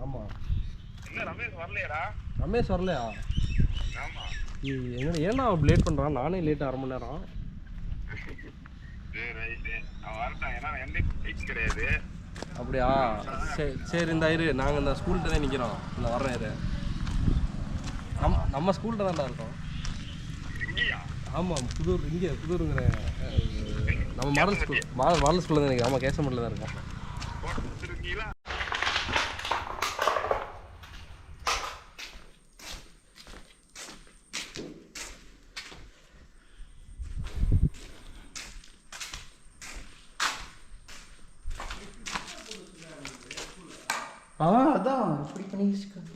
ஆமா. என்ன ரமேஷ் வரலையாடா? ரமேஷ் வரலையா? ஆமா. ஏன்னா லேட் பண்றான்? நானே லேட் 1/2 மணி நேரம். சரி ரைட்டு. அவன் வரட்டான். ஏன்னா எந்த பைக் கிடையாது. அப்படியா? சரி இந்த இரு, நாங்கள் இந்த ஸ்கூல்கிட்ட தான் நிற்கிறோம். இந்த வர்றேன் இரு. நம்ம ஸ்கூல்கிட்ட தான்டா இருக்கோம். ஆமாம், புதூருங்கிற நம்ம மாடல் ஸ்கூலில் தான் நினைக்கிறேன். ஆமாம், கேசம்பட்டில் தான் இருக்கோம். அதான் இப்படி பண்ணிக்கிட்டு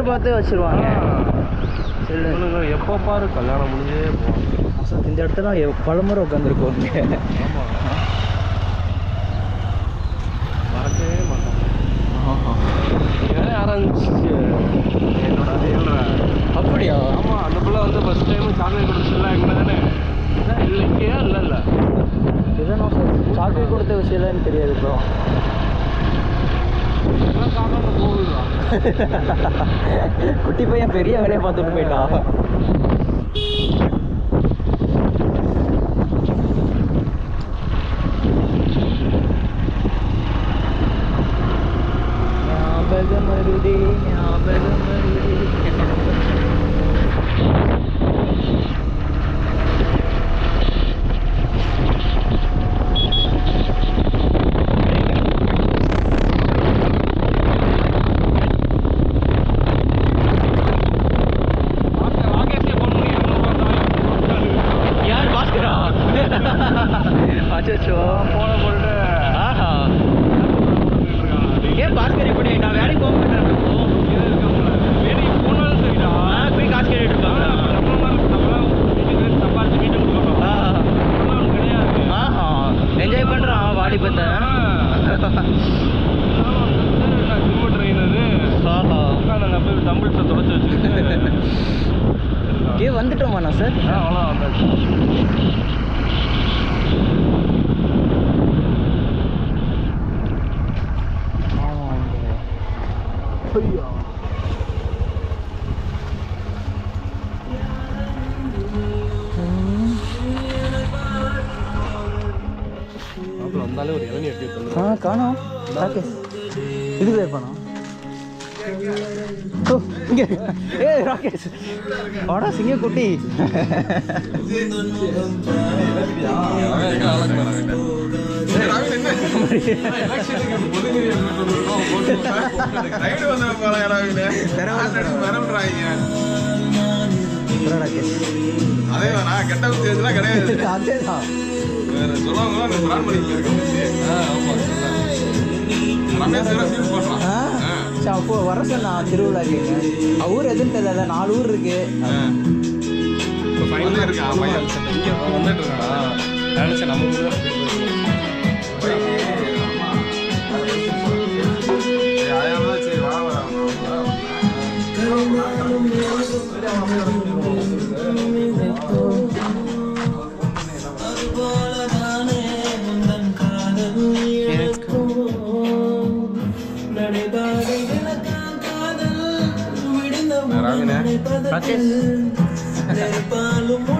பார்த்து வச்சிருவாங்க. எப்போ பாரு கல்யாணம் முடிஞ்சே போவாங்க. இந்த இடத்துல பலமுறை உட்காந்துருக்கோம். ஆமாம், மறக்கவே மாட்டோம். ஆரம்பிச்சு என்னோட அதே அப்படியா? ஆமாம், அந்த பிள்ளை வந்து ஃபஸ்ட் டைம் சாக்லேட் கொடுத்துல எங்கே தானே இல்லை இங்கேயா? இல்லை இதுதான் சாக்லேட் கொடுத்த விஷயம் எனக்கு தெரியாது. இப்போ குட்டி பையன் பெரிய வேலையை பார்த்துட்டு போயிட்டான். ஞாபகம் வருதே, ஞாபகம் வருதே. அச்சோ போன போட்டு ஏன் பாஸ்கர் இப்படி நான் வேலைக்கு போக மாட்டேன். வேலைக்கு போனாலும் சரிடா, போய் காசு கேட்டுட்டு இருக்காங்க. சம்பாதிச்சு வீட்டுக்கு கொடுக்கணும் கிடையாது. என்ஜாய் பண்ணுறான் வாலிபத்தை. ஜிம்மு ட்ரெயினரு நாங்கள் போய் தம்பிள்ஸை தொடச்சி வச்சுக்கிட்டு வந்துட்டோமாண்ணா சார்? அவ்வளோ வந்தாச்சு. வந்தாலே ஒரு இளநீ எடுத்து காணோம். ராகேஷ் இதுக்கு வேறு பண்ணோம். ஏ ராகேஷ் வாடா சிங்க குட்டி. அதேதான் கெட்ட வித்தியாசம் கிடையாது. அதேதான் அப்போ வர சொன்னா திருவிழா கேங்க. ஊர் எதுன்னு தெரியல, 4 ஊர் இருக்கு.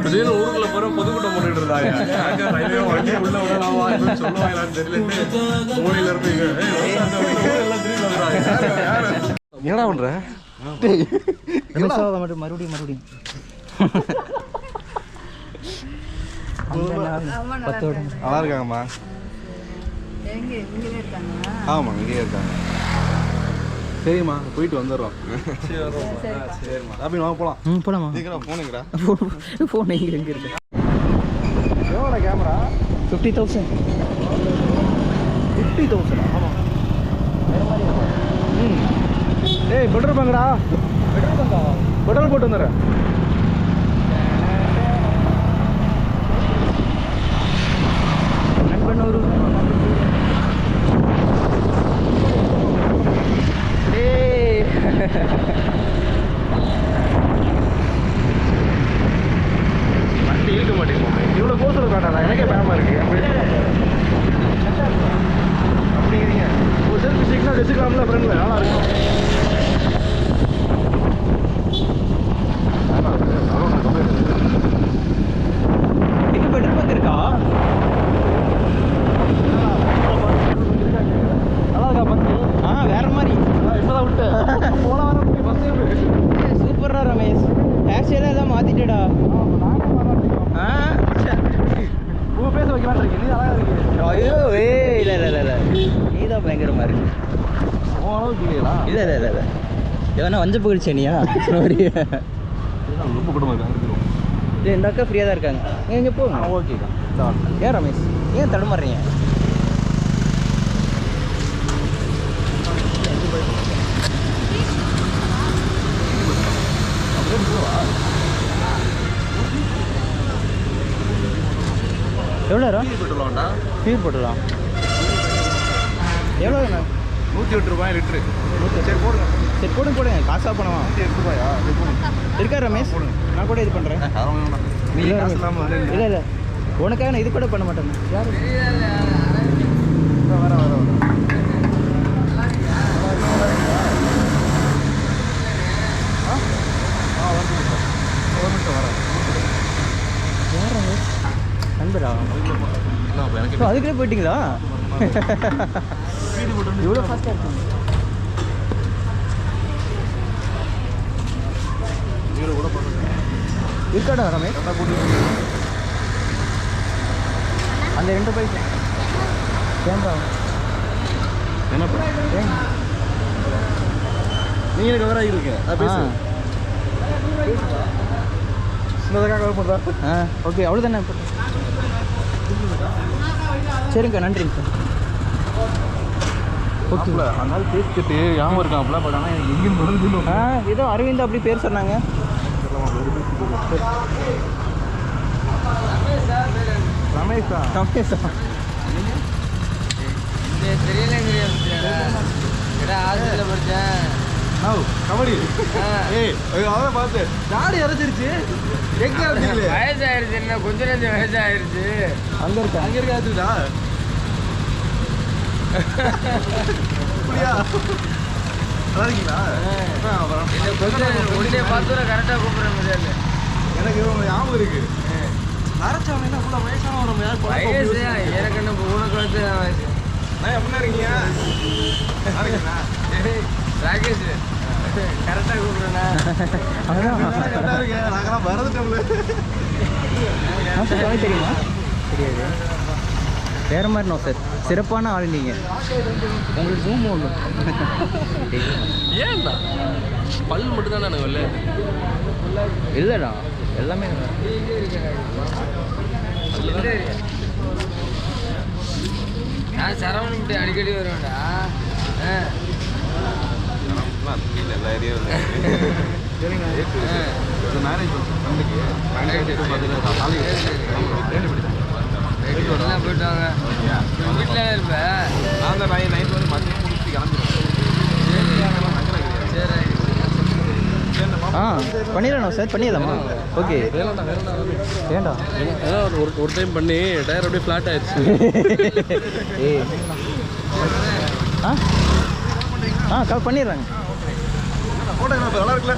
திடீர்னு ஊருக்குள்ள போற பொதுக்கூட்டம் போட்டுட்டு இருந்தாங்க. உள்ள விடலாமா சொல்லுவாங்களான்னு தெரியல. மூலையில இருந்து என்னடா பண்ற? மறுபடியும் நல்லா இருக்காங்கம்மா. ஆமாம் இங்கேயே இருக்காங்க. சரிம்மா போயிட்டு வந்துடுறோம். சரிம்மா அப்படி வாங்க போகலாம். போலாமா? சீக்கிரம் போனுங்கடா. ஃபோன் எங்கே இருக்கு? எவ்வளோ கேமரா? 50,000. 50,000. ஆமாம். வேறு மாதிரி இருக்கும். ஏய் பெட்ரோல் பங்கடா, பெட்ரோல் பங்கா? பெட்ரோல் போட்டு வந்துடுறேன். நண்பன் ஒரு வண்டி இழுக்க மாட்டேங்குது. இவ்வளோ கோசம் காட்டாதா, எனக்கே பயமாக இருக்குது. அப்படிங்கிறீங்க ஒரு செல்ஃபி சிக்னல் வச்சுக்கலாம்ல ஃப்ரெண்டில், நல்லா இருக்கும். இங்கே பெட்ரோல் பங்க் இருக்கா? நல்லா இருக்கா பங்கு? வேற மாதிரி. இப்போதான் விட்டு போன வாரம் பஸ் சூப்பரா ரமேஷ், ஹேர் ஸ்டைலாக எல்லாம் மாற்றிட்டடா. உங்க பேச வைக்கலான்னு இருக்கேன். நீ அழகா இருக்கு. ஐயோ இல்லை நீ தான் பயங்கரமாக இருக்கு. அளவுக்கு இல்லையா? இல்லை எவனா வஞ்ச புகழ்ச்சியா? சாரி. ரொம்ப கூட்டமாக இருக்காங்க. இல்லை இந்த அக்கா ஃப்ரீயாக தான் இருக்காங்க. எங்கே போங்க. ஓகேக்கா. ஏன் ரமேஷ் ஏன் தடுமாறுறீங்க? எவ்வளோ ரூபா? பெட்ரோலாண்டா ஃபீல் போட்டுடலாம். எவ்வளோ வேணும்? 108 ரூபாய் லிட்ரு. சரி போடுங்க. சரி போடுங்க, காசாக பணமா? 108 ரூபாயா? இருக்கா ரமேஷ்? நான் கூட இது பண்ணுறேன். நீ காசு இல்லாமல் இல்லை உனக்காக நான் இது கூட பண்ண மாட்டேன். யார் வர நண்பரா? எனக்கு ஸோ அதுக்குள்ளே போயிட்டீங்களா? இவ்வளோ ஃபாஸ்ட்டாக இருக்குங்க. இருக்காடா ரமேஷ்? அந்த 2 பைக் ஏன்பா என்னப்பா நீங்க எனக்கு கவர் ஆகிருக்க. பேசு. சின்னதாக கவர் பண்ணுறா. ஓகே அவ்வளோதானே. சரிங்கக்கா, நன்றிங்க சார். ஓகே அதனால பேசிக்கிட்டு ஞாபகம் இருக்காப்ல. பட் ஆனால் எனக்கு எங்கேயும் மறந்து ஏதோ அரவிந்த் அப்படி பேர் சொன்னாங்க. ரமேஷா? ரமேஷா? கபடி. ஏய் அதான் பார்த்து தாடி அரைச்சிருச்சு. வயசாயிருச்சு, என்ன கொஞ்ச நேரம் வயசாயிருச்சு. அங்கே இருக்கா? அங்கே இருக்காதுடா. அப்படியா? நல்லா இருக்கீங்களா? உடனே பார்த்து கரெக்டாக கூப்பிட்றேன் முடியாது. எனக்கு ஞாபகம் இருக்கு. அரைச்சவன் என்ன கூட வயசான நம்ம யார் வயசு எனக்கு என்ன உனக்கு வந்து வயசு. நான் எப்படின்னா இருக்கீங்க? ராகேஷ் கரெக்டாக கூப்பிட்றேண்ணா. கரெக்டாக இருக்கேன். நாங்களாம் மறந்துட்டோம்ல. தெரியுமா? தெரியாது. வேறு மாதிரி நோ சார், சிறப்பான ஆள் நீங்கள். உங்களுக்கு ஜூம் ஒன்று ஏன்டா பல் மட்டும் தானே எனக்கு விளையாடு. இல்லைடா எல்லாமே நான் சரவணன் அடிக்கடி வருவேன்டா. எல்லாம் போயிட்டு வாங்க. வீட்டில் இருப்பேன். நான் தான் நைட் வந்து மதியம் முடிச்சு கிளம்பிடுவேன். சரி பண்ணிடலாம் சார், பண்ணிடலாமா? ஓகே ஏண்டா ஒரு டைம் பண்ணி டயர் அப்படியே ஃப்ளாட் ஆயிடுச்சு. கால் பண்ணிடுறாங்க. ஃபோட்டோகிராஃபர் நல்லா இருக்குல்ல?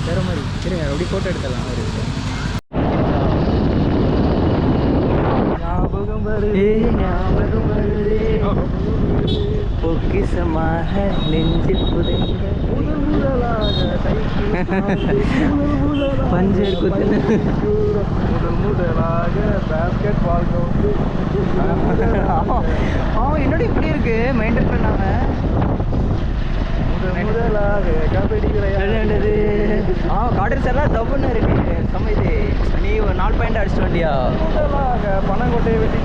வேறு மாதிரி சரிங்க, அப்படி ஃபோட்டோ எடுத்துடலாம். ஒரு பொக்கிசமாக நெஞ்சில் புதைந்த பஞ்சர் குத்து முதலாக பேஸ்கெட் பால் என்னோட இப்படி இருக்கு மெயின்டைன் பண்ணாம. முதலாக கபடி விளையாண்டது காடர் சார்லாம் தப்புன்னு இருக்கு. சமைது நீ ஒரு 4 பாயிண்ட் அடிச்சிட்டு வண்டியா? முதலாக பணங்கொட்டையை வெட்டி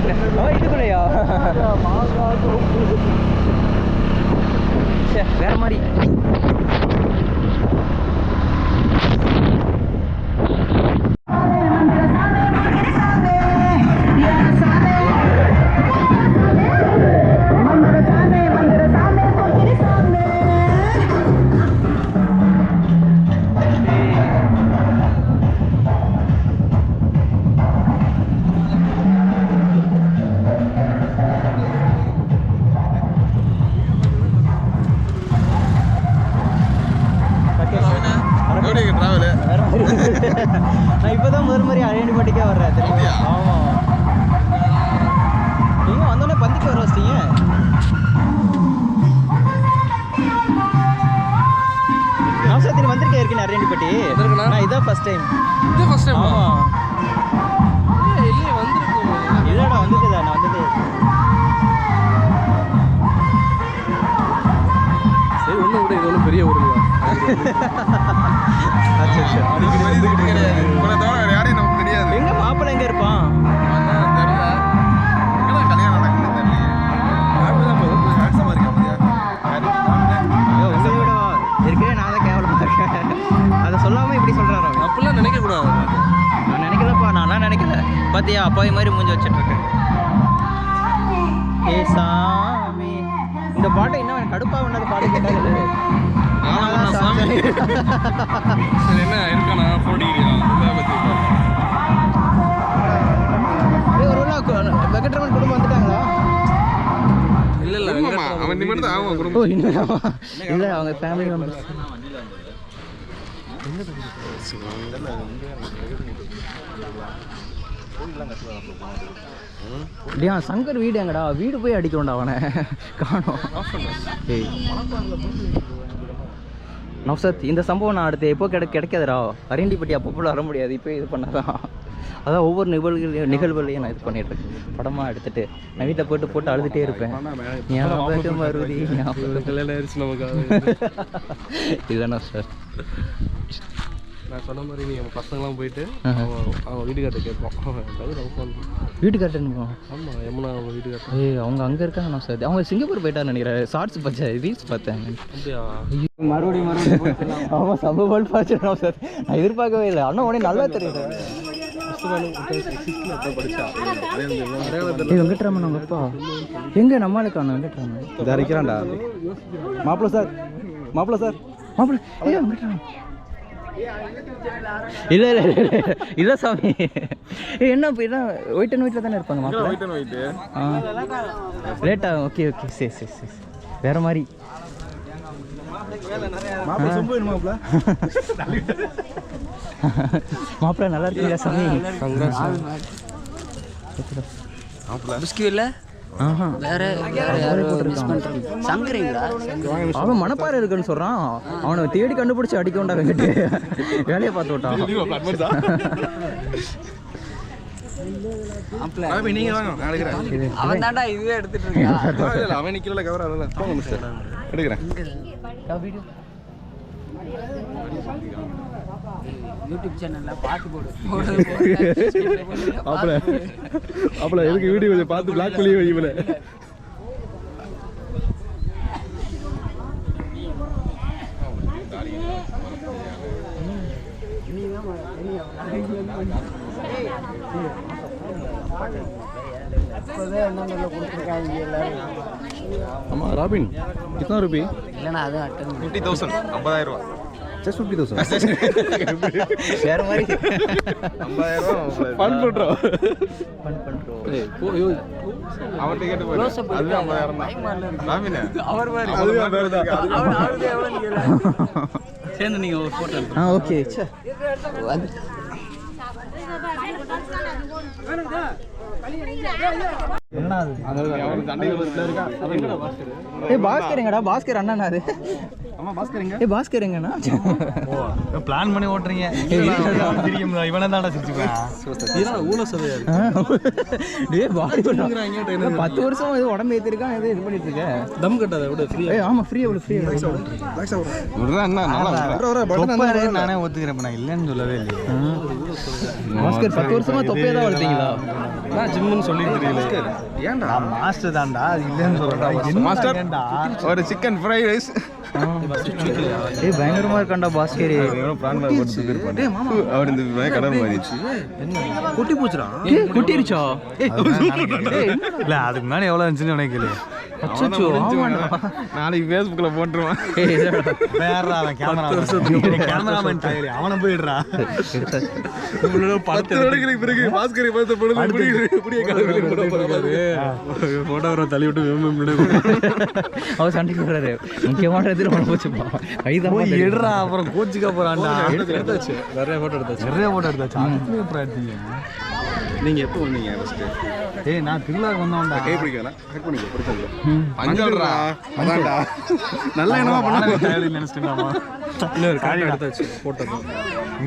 இதுக்குள்ளையா? மாங்கா வேற மாதிரி. நான் இப்போதான் முதல் மாதிரி அரையண்டிப்பட்டிக்கே வர்றேன் தெரியுமா? ஆமாம். நீங்கள் வந்தோடனே பந்திக்கு வர வச்சிட்டீங்க. நவசத்தின் வந்திருக்கேன் இருக்கேன் அரையண்டிப்பட்டி. நான் இதான் ஃபர்ஸ்ட் டைம். இது ஃபர்ஸ்ட் டைம். ஆமாம். இல்லையே வந்திருக்கோம். இல்லைடா வந்துக்குதா நான் வந்தது. சரி ஒன்றும் கூட இது ஒன்றும் பெரிய ஊர் இல்லை. எங்க மாப்பிள்ளை எங்க இருப்பான்? இருக்கே நான் தான் கேவலமா இருக்கேன். அதை சொல்லாம இப்படி சொல்றாரு. அப்படிலாம் நினைக்க கூடாது. நான் நினைக்கலப்பா, நான்லாம் நினைக்கல. பாத்தியா அப்பாவி மாதிரி மூஞ்சி வச்சுட்டு இருக்கேன். ஏ சாமி, இந்த பாட்டை இன்னும் கடுப்பா வேண்டாத பாட்டு கேட்டாங்க. சாமி சரி என்ன இருக்கானா போட்டிக்கிறியா? ஒரு வெங்கட்ரமன் குடும்பம் வந்துட்டாங்களா? இல்லை இல்லை அவன் நிமிடம் தான் ஆகும் ஓ குடும்பம். இல்லை அவங்க ஃபேமிலி மெம்பர்ஸ். அப்படியா சங்கர் வீடு எங்கடா? வீடு போய் அடிக்கணும்டா அவனை காணோம். ஏய் நவ்சத், இந்த சம்பவம் நான் அடுத்து எப்போ கிடைக்காதுடா. அரையண்டிப்பட்டி அப்பப்போ வர முடியாது. இப்போ இது பண்ணாதான். அதான் ஒவ்வொரு நிகழ்வுகளையும் நான் இது பண்ணிட்டு இருக்கேன். படமாக எடுத்துட்டு நான் வீட்டில் போட்டு அழுதுகிட்டே இருப்பேன். ஞாபகம் வருதி கல்யாணம் ஆயிடுச்சு நமக்கு. இல்லைண்ணா சார், நான் சொன்ன மாதிரி நீ நம்ம பசங்களாம் போயிட்டு அவன் வீட்டுக்கார்ட்ட கேட்போம். வீட்டுக்கார்ட்ட. ஆமாம் யமுனா அவங்க வீட்டுக்கார்ட்ட. ஏய் அவங்க அங்கே இருக்காங்கண்ணா சார். அவங்க சிங்கப்பூர் போயிட்டான்னு நினைக்கிறேன். ஷார்ட்ஸ் பார்த்தேன், ரீல்ஸ் பார்த்தேன். அப்படியா? மறுபடியும் ஆமாம் சம்பவம் பார்த்துருக்கோம் சார். நான் எதிர்பார்க்கவே இல்லை. அண்ணா உடனே நல்லா தெரியுது. வெங்கட்ராமன் அவங்க அப்பா எங்க நம்மளுக்கான வெங்கட்ராமன் இதை அரைக்கிறான்டா. மாப்பிள்ள சார், மாப்பிள்ள சார், மாப்பிள்ள. ஏ வெங்கட்ராமன் இல்லை இல்லை இல்லை இல்லை சாமி. என்ன இப்போ என்ன ஒயிட் அண்ட் ஒயிட்டில் தானே இருப்பாங்க மாப்பிள்ள? ஆ லேட்டா. ஓகே ஓகே சரி சரி சரி வேறு மாதிரி. மாப்பிள்ள நல்லா இருக்கீங்களா சாமி? இல்லை வேற சங்கரீங்களா? அவன் மனப்பாறை இருக்குன்னு சொல்றான். அவனை தேடி கண்டுபிடிச்சு அடிக்க வேண்டாம் வெங்கட்டு. வேலையை பார்த்து விட்டான். நீங்க வாங்க, அவன் தாண்டா இதுவே எடுத்துட்டு இருக்கான். அவன் நிக்கல கவர் எடுக்கிறேன். யூடியூப் சேனல்ல பாட்டு போடு. அப்பல எதுக்கு வீடியோ கொஞ்சம் பார்த்து பிளாக் பண்ணி வைக்கல. ஆமா ராபின் कितना रुपये? இல்லைண்ணா அது அட்டன் 50,000 50,000 ரூபா. Just 50,000. வேற மாதிரி 50,000 ரூபா ஃபன் பண்றோம். அவன் டிக்கெட் போடு. அது 50,000 தான். ராபின் அவர் மாதிரி அது வேற தான். அவருக்கு எவ்வளவு நீங்க சேர்ந்து நீங்க ஒரு போட்டோ எடுத்து. ஓகே பாஸ்கர் எங்கடா? பாஸ்கர் அண்ணா அது ஆமா பாஸ்கர் எங்க? ஏய் பாஸ்கர் எங்கண்ணா? பிளான் பண்ணி ஓட்டுறீங்க. இவனை தான்டா சிரிச்சுப்பேன். இதெல்லாம் ஊழ சதையா டேய் பாடி பண்ணுறாங்க 10 வருஷம் இது உடம்பு ஏற்றிருக்கான் இது இது பண்ணிட்டு இருக்க. தம் கட்டாத விட ஃப்ரீயா. ஏய் ஆமாம் ஃப்ரீயாக விடு ஃப்ரீயாக நானே ஒத்துக்கிறேன். நான் இல்லைன்னு சொல்லவே இல்லையே. பாஸ்கர் 10 வருஷமா தொப்பையை தான் வளர்த்தீங்களா? நான் ஜிம்முன்னு சொல்லிட்டு தெரியல. ஏன்டா மாஸ்டர் தான்டா, அது இல்லைன்னு சொல்றேன். மாஸ்டர் ஒரு சிக்கன் ஃப்ரை ரைஸ். ஏய் பயங்கரமா இருக்கான்டா பாஸ்கர். அவர் இந்த கடல் மாறிடுச்சு. குட்டி போச்சுடா. ஏய் குட்டிருச்சா? இல்ல அதுக்கு முன்னாடி எவ்வளவு இருந்துச்சுன்னு நினைக்கல. அச்சச்சோ ஆமாடா. நாளைக்கு ஃபேஸ்புக்ல போட்டுருவான். கேமராமேன் டைரி அவனை போயிடுறா. 10 வருடங்களுக்கு பிறகு பாஸ்கரை பார்த்த பொழுது போட்டோகிராஃபரை தள்ளி விட்டு அவர் சண்டை போடுறாரு. முக்கியமான இடத்துல ஒன்று போச்சுப்பா கைதான் எடுறா. அப்புறம் கோச்சுக்க போறான்டா. எடுத்தாச்சு. நிறைய ஃபோட்டோ எடுத்தாச்சு. அப்புறம் எடுத்தீங்க. நீங்க எப்போ வந்தீங்க ஃபர்ஸ்ட்? ஏய் நான் திருவிழாக்கு வந்தோம்டா. கை பிடிக்கல. ஹேக் பண்ணிக்க பிடிச்சது. மஞ்சள்டா. அதான்டா. நல்லா என்னமா பண்ண நினைச்சிட்டேன்டாமா. இல்ல ஒரு காரியம் எடுத்தாச்சு போட்டோ.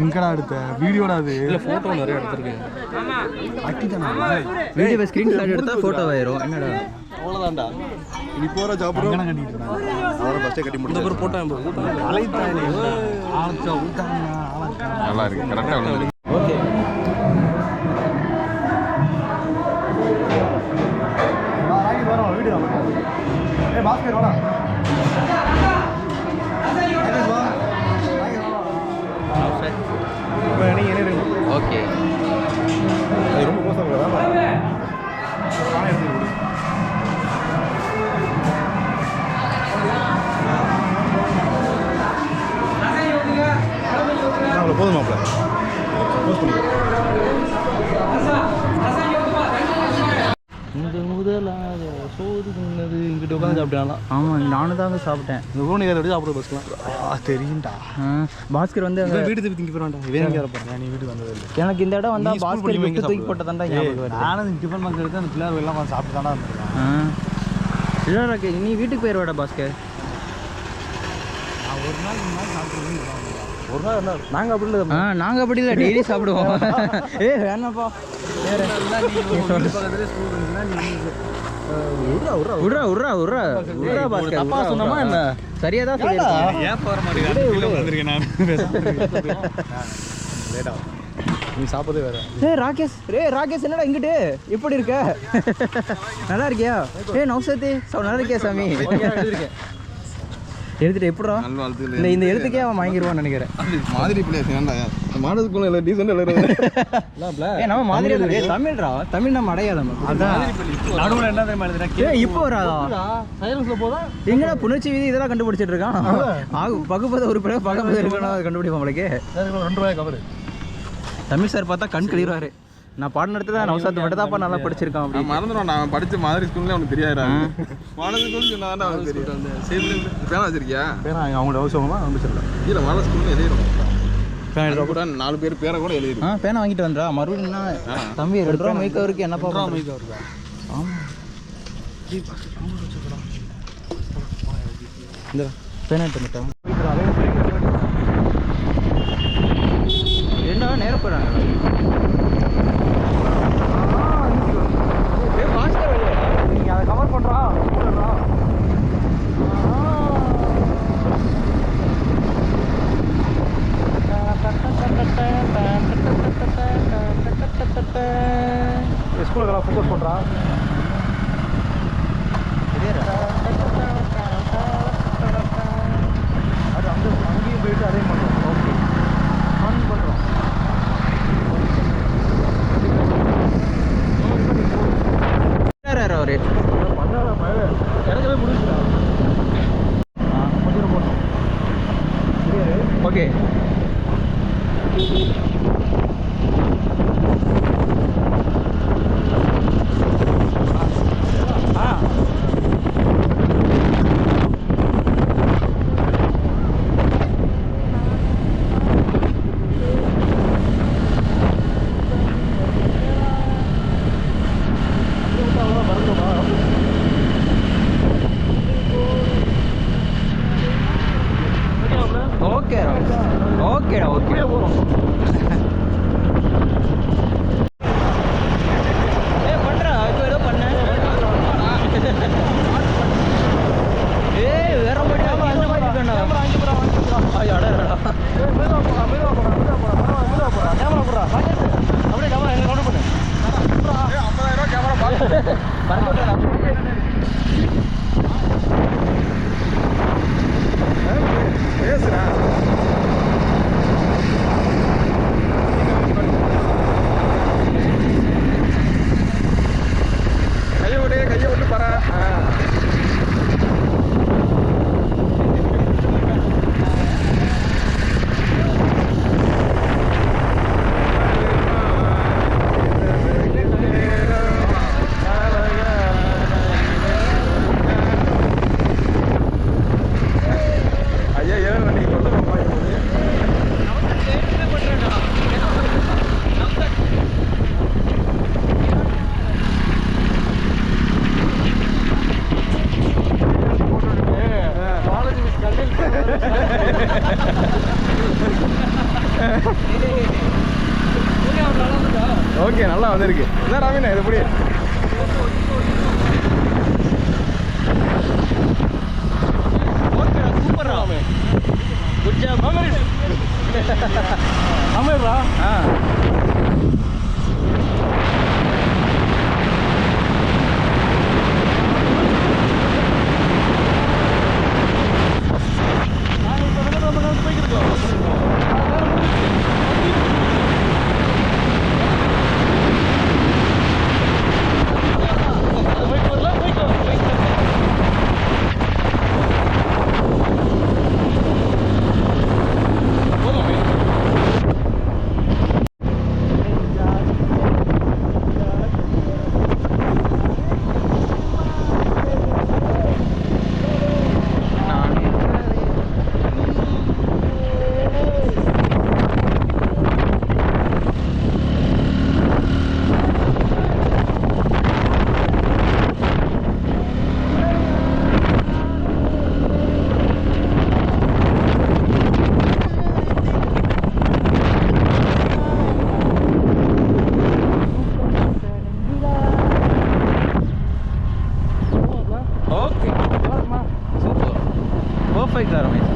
எங்கடா எடுத்த வீடியோடா அது? இல்ல போட்டோ நிறைய எடுத்துருக்கேன். வீடியோ ஸ்கிரீன்ஷாட் எடுத்தா போட்டோ ஆயிரும். என்னடா அவ்வளவுதான்டா. இனி போற ஜாப் அங்கன கட்டிட்டு இருந்தா. அவரை ஃபர்ஸ்ட் கட்டி முடிச்ச அப்புறம் போட்டோ அலைத்தானே ஆளச்சா ஊட்டானா ஆளச்சா. நல்லா இருக்கு. கரெக்ட்டா வந்து. ஓகே ராகி வரோம் வீடியோ. ஏய் பாஸ்கர் வாடா. ஓகே ரொம்ப மோசம் இருக்கா? போதுமாப்ல இந்த முதலாக சோதுனது இங்கிட்ட உட்காந்து சாப்பிட்டாலாம். ஆமாம் நானும் தாங்க சாப்பிட்டேன். இந்த ஊனி கதை எப்படி சாப்பிட பஸ்லாம் தெரியும்டா. பாஸ்கர் வந்து அங்க வீடு திருப்பி திங்க போறான்டா. இவன் கேர போறேன். நீ வீட்டுக்கு வந்தது இல்லை. எனக்கு இந்த இடம் வந்தா பாஸ்கர் விட்டு தூக்கி போட்டதாண்டா ஞாபகம் வருது. நானும் டிஃபன் பாக்ஸ் எடுத்து அந்த பிள்ளையார் எல்லாம் கொஞ்சம் சாப்பிட்டு தானே இருந்திருக்கேன். இல்லை நீ வீட்டுக்கு போயிடுவாடா பாஸ்கர். நான் ஒரு நாள் சாப்பிட்டுருவேன். ஒரு நாள் என்ன நாங்கள் அப்படி இல்லை. நாங்கள் அப்படி இல்லை டெய்லி சாப்பிடுவோம். ஏ வேணாப்பா வேற தப்பா சொன்னோமா என்ன? சரியா தான் சொல்லியிருக்கேன். ஏன் போற மாதிரி நான் லேட்டா நீ சாப்பிடவே வேற. ராகேஷ் என்னடா இங்கிட்டு எப்படி இருக்க? நல்லா இருக்கியா? நௌசத்தி நல்லா இருக்கியா சாமி? எழுதிட்டு எப்படா இந்த எழுத்துக்கே அவன் வாங்கிடுவான்னு நினைக்கிறேன். மாதிரி பிளேஸ் ஏன்டா மாடதுக்குள்ள இல்லை டீசெண்டாக எழுதுறது. நம்ம மாதிரி தமிழ்ரா. தமிழ் நம்ம அடையாளம். அதான் நடுவில் என்ன தெரியுமா எழுதுறேன். இப்போ வராதா சைலன்ஸில் போதா எங்கடா புணர்ச்சி விதி இதெல்லாம் கண்டுபிடிச்சிட்டு இருக்கான். பகுப்பத உறுப்பினர் பகுப்பத இருக்கணும் அதை கண்டுபிடிப்போம். உங்களுக்கு 2 ரூபாய் கவர். தமிழ் சார் பார்த்தா கண் கழிவாரு. நான் பாடம் எடுத்து தான் நவசாத்து மட்டும் தான்ப்பா நல்லா படிச்சிருக்கான். அப்படி மறந்துடும். நான் படித்த மாதிரி ஸ்கூல்ல அவனுக்கு தெரியாது. மாடல் ஸ்கூல் சொன்னா அவனுக்கு தெரியும். பேனா வச்சிருக்கியா? பேரா அவங்களோட அவசரமா ஆரம்பிச்சிடலாம். இல்லை மாடல் ஸ்கூல்ல எழுதிடும். கூட 4 பேர் பேரை கூட எழுதிடும். பேனா வாங்கிட்டு வந்துடா. மறுபடியும் தம்பி 2 ரூபா மைக் அவருக்கு என்னப்பா மைக் அவருக்கு. ஆமாம் இந்த பேனா எடுத்துட்டா என்ன நேரம் போகிறாங்க. நீங்கள் அதை கவர் பண்ணுறா. ஸ்கூலுக்கெல்லாம் ஃபோக்கஸ் பண்ணுறா. அது அங்கேயும் போயிட்டு அதே பண்ணுறோம். ஓகே ஆன் பண்ணுறோம். அவரு எனக்கவே முடிஞ்சுடா. கொஞ்சம் போட்டோம். ஓகே ஏய் வேற மாதிரி அந்த மாதிரி வேண்டாம். ஐயோ அடடா. கையை விட்டு பாரு. ஐயா ஏன் வண்டி கொண்டு ஓகே நல்லா வந்திருக்கு. இதான் ராமினா இது எப்படி சூப்பர் ராமே. Good job. ஆமாடா. Okay super perfect Ramesh.